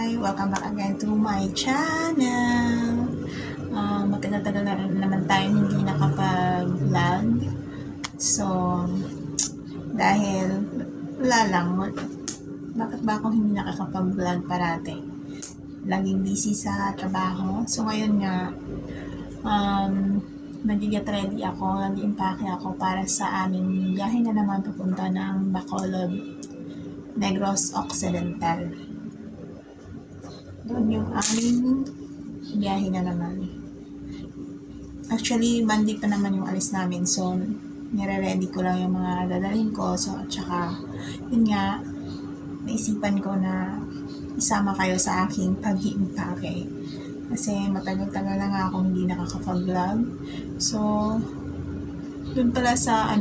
Hi! Welcome back again to my channel. Matagal-tagal na rin naman tayo hindi nakapag-vlog. So, dahil wala lang, bakit ba ako hindi nakakapag-vlog parati? Laging busy sa trabaho. So, ngayon nga, nag-get ready ako, nag-impake ako para sa aming biyahe na naman papunta ng Bacolod, Negros Occidental. Doon yung aming biyahe na naman. Actually, Monday pa naman yung alis namin. So, nire-ready ko lang yung mga dadalhin ko. So, at saka, yun nga, naisipan ko na isama kayo sa aking pag-iimpake. Kasi matagal-tagal na nga akong hindi nakakapag-vlog. So, dun pala sa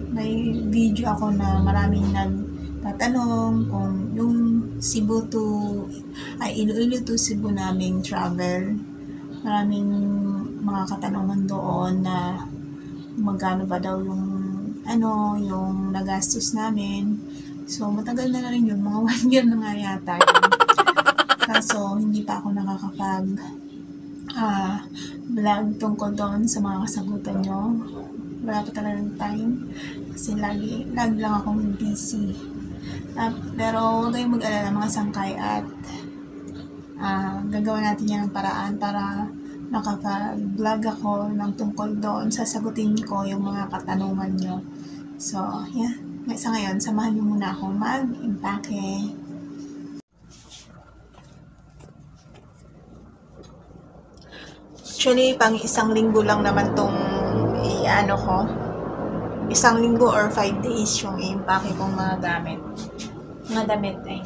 may video ako na maraming nagtatanong kung yung Iloilo to Cebu naming travel. Maraming mga katanungan doon na magkano ba daw yung nagastos namin. So, matagal na rin yun. Mga 1 year na nga yata yun. Kaso, hindi pa ako vlog tungkol doon sa mga kasagutan nyo. Wala pa talagang time. Kasi lagi lang akong busy. Pero huwag kayong mag-alala mga sangkay at gagawa natin yan ng paraan para makapag-vlog ako ng tungkol doon. Sasagutin ko yung mga katanungan nyo. So, yeah. Sa ngayon, samahan nyo muna ako mag-impake. Actually, pang 1 linggo lang naman tong ko. 1 linggo or 5 days yung i-impake kong mga gamit. Mga damit ay.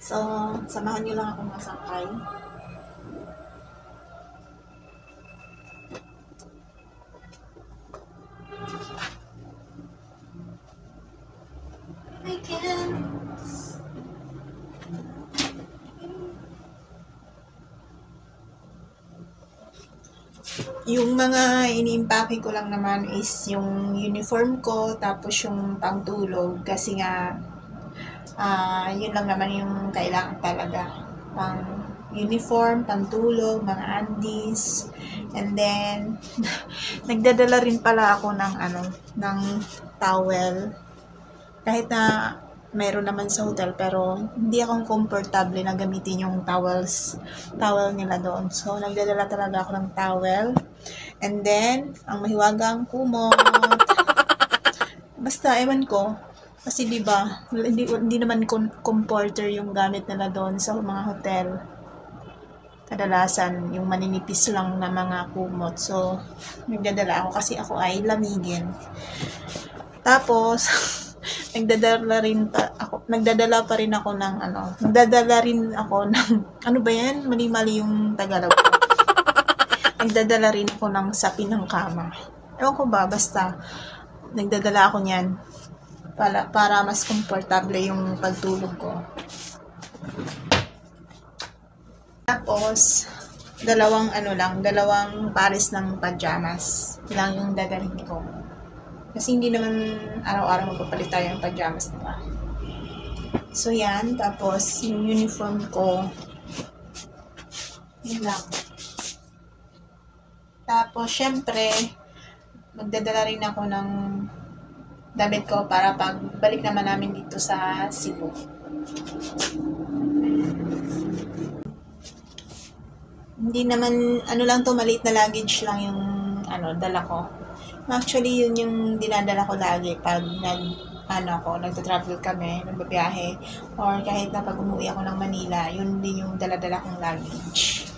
So, samahan nyo lang akong masakay. Yung mga ini-impake ko lang naman is yung uniform ko, tapos yung pangtulog, kasi nga yun lang naman yung kailangan talaga. Pang uniform, pangtulog, mga undies, and then nagdadala rin pala ako ng towel. Kahit na mayroon naman sa hotel, pero hindi akong komportable na gamitin yung towel nila doon. So, nagdadala talaga ako ng towel. And then, ang mahiwagang kumot. Basta, ewan ko. Kasi diba, hindi naman comforter yung gamit nila doon sa mga hotel. Kadalasan, yung maninipis lang na mga kumot. So, nagdadala ako kasi ako ay lamigin. Tapos, nagdadala pa rin ako ng ano ba yan? Mali-mali yung Tagalog ko. Nagdadala rin ako ng sapin ng kama. Ewan ko ba, basta nagdadala ako niyan para mas komportable yung pagtulog ko. Tapos, dalawang pares ng pajamas lang yung dadalhin ko. Kasi hindi naman araw-araw magpapalit tayo ng pajamas, diba? So, yan. Tapos, yung uniform ko, yun lang. Tapos, syempre, magdadala rin ako ng damit ko para pagbalik naman namin dito sa Cebu. Hindi naman, lang to, maliit na luggage lang yung dala ko. Actually, yun yung dinadala ko lagi pag nagta-travel kami, nagbabiyahe, or kahit na pag umuwi ako ng Manila, yun din yung dala-dala kong luggage.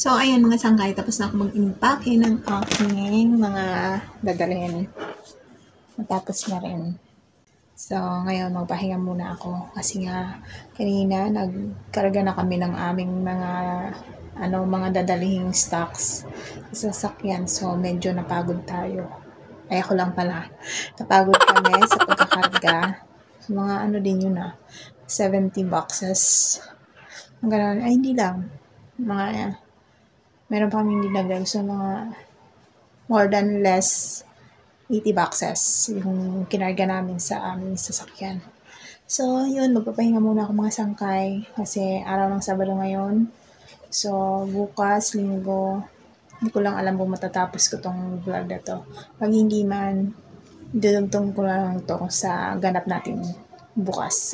So, ayan mga sangkay, tapos na ako mag-impake ng aking mga dadalhin. Matapos na rin. So, ngayon magpahinga muna ako kasi nga kanina nagkarga na kami ng aming mga dadalhing stocks sa sasakyan. So, medyo napagod tayo. Ay, ako lang pala. Napagod kami sa pagkakarga. So, mga din yun 70 boxes. Ang ganun, ay hindi lang. Meron pa kaming dinagdag. So, mga more than less 80 boxes yung kinarga namin sa aming sasakyan. So, yun, magpapahinga muna ako mga sangkay kasi araw ng Sabado ngayon. So, bukas, Linggo, hindi ko lang alam kung matatapos ko tong vlog na to. Pag hindi man, dudugtong ko lang to sa ganap natin bukas.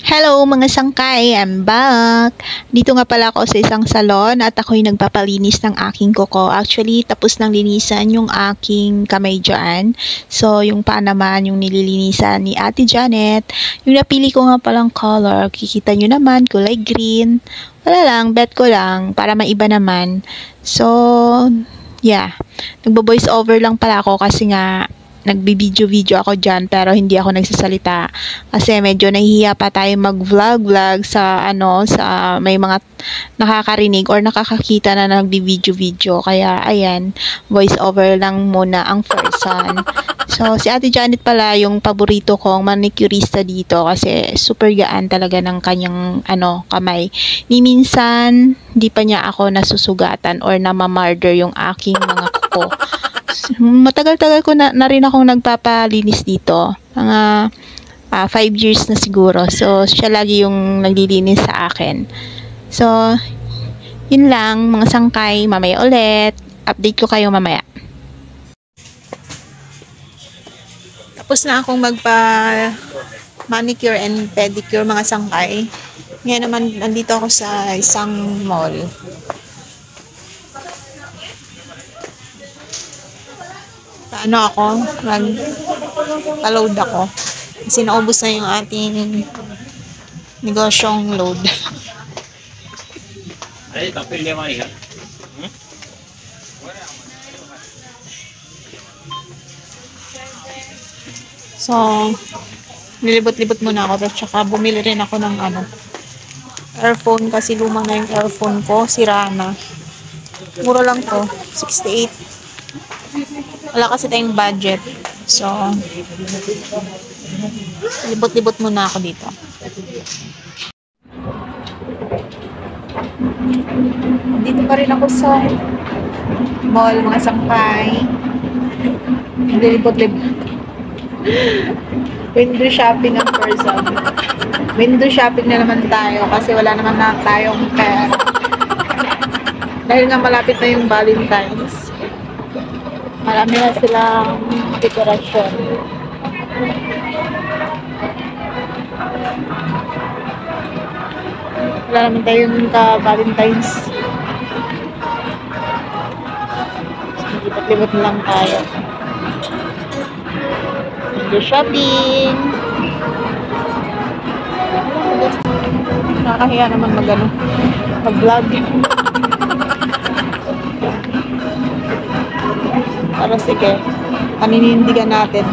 Hello mga sangkay, I'm back! Dito nga pala ako sa isang salon at ako'y nagpapalinis ng aking kuko. Actually, tapos nang linisan yung aking kamay dyan. So, yung paa naman, yung nililinisan ni Ate Janet. Yung napili ko nga palang color, kikita nyo naman, kulay green. Wala lang, bet ko lang, para maiba naman. So, yeah. Nagbo-voice over lang pala ako kasi nga nagbibideo-video ako dyan pero hindi ako nagsasalita kasi medyo nahihiya pa tayo mag-vlog sa sa may mga nakakarinig or nakakakita na nagbibideo-video, kaya ayan, voice over lang muna ang person. So si Ate Janet pala yung paborito kong manicurista dito kasi super gaan talaga ng kanyang kamay. Ni minsan di pa niya ako nasusugatan or namamarder yung aking mga kuko. Matagal-tagal ko na rin akong nagpapalinis dito. Mga 5 years na siguro. So, siya lagi yung naglilinis sa akin. So, yun lang mga sangkay. Mamaya ulit. Update ko kayo mamaya. Tapos na akong manicure and pedicure mga sangkay. Ngayon naman, nandito ako sa isang mall. Nag-load ako. Kasi naubos na yung ating negosyong load. So, nilibot-libot muna ako. Tsaka bumili rin ako ng earphone kasi lumang na yung earphone ko. Sira na. Mura lang to. 68. Wala kasi tayong budget. So, libot-libot muna ako dito. Dito pa rin ako sa mall, mga sangkay. Libot-libot. Window shopping ang person. Window shopping na naman tayo kasi wala naman na tayong pera. Dahil nga malapit na yung Valentine's. Marami na silang dekorasyon. Wala naman tayong ka-Valentine's. Libot-libot lang tayo. Window shopping. Nakakahiya naman mag-vlog. Pero sige, paninindigan natin.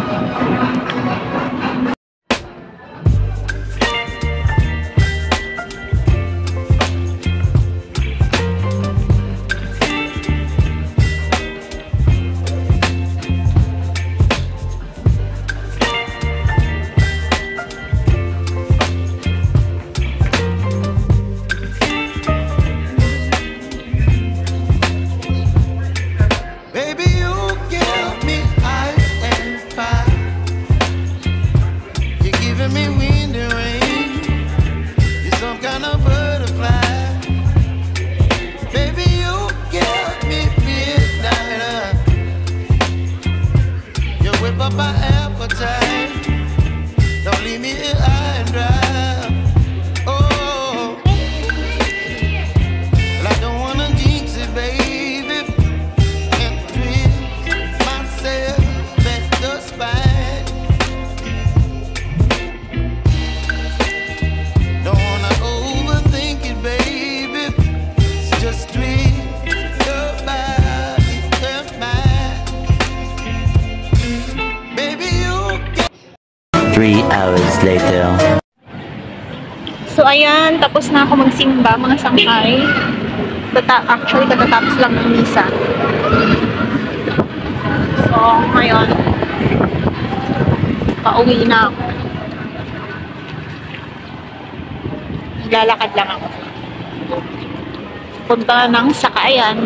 Just tweet hours later. So, ayan. Tapos na ako magsimba, mga sangkay. Actually, katatapos lang ng misa. So, ngayon, pauwi na ako. Lalakad lang ako. Punta ng Sakayan.